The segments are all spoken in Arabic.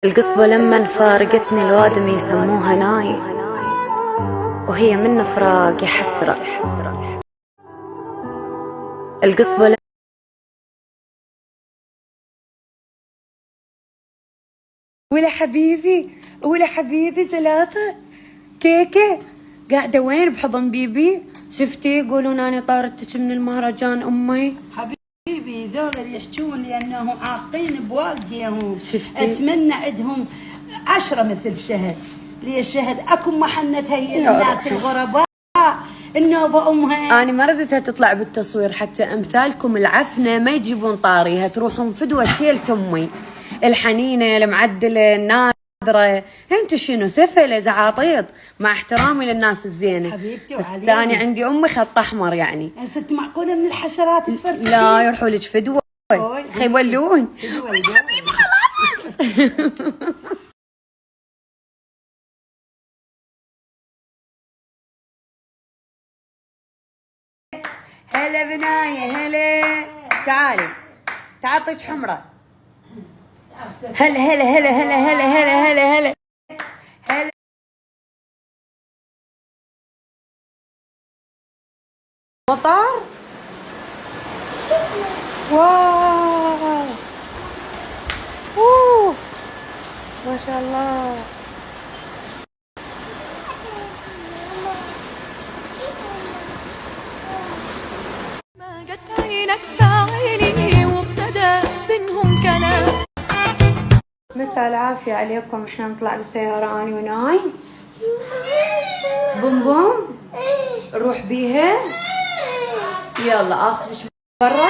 القصبة لما فارقتني الوادم يسموها ناي، وهي من فراق حسرة. القصبة ولا حبيبي زلاطة كيكة قاعدة وين بحضن بيبي؟ شفتي يقولون أنا طارتك من المهرجان أمي. حبيبي ذول اللي يحجون لأنهم عاقين بوالديهم. شفتي؟ أتمنى عندهم 10 مثل شهد. لي الشهد أكو محنة هي الناس الغرباء النوبة أمها. أنا ما ردتها تطلع بالتصوير حتى أمثالكم العفنة ما يجيبون طاريها، تروحون فدوة شيلت أمي الحنينة المعدلة النادرة. انت شنو سفلة زعاطيط مع احترامي للناس الزينة حبيبتي بس وعلينا. ثاني عندي أمي خط أحمر يعني. يا ست معقولة من الحشرات الفرفشين؟ لا يروحوا لك فدوة يولون. حبيبي خلاص هلا بناية هلا تعالي تعطيك حمرة. هلا هلا هلا هلا هلا هلا هلا هلا هلا. مطر واو اوه ما شاء الله. ما جت عينك في عيني وابتدى بينهم كلام. مساء العافية عليكم. احنا نطلع بالسيارة اني وناي. بوم بوم نروح بيها. يلا اخذش برا.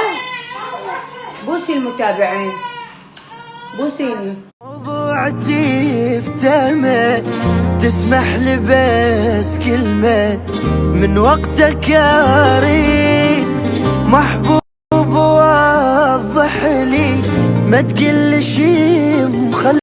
بوسي المتابعين بوسيني. موضوعتي افتهمه تسمح لي بس كلمة من وقتك اريد محبوب ووضح لي ما تقل شي مخلي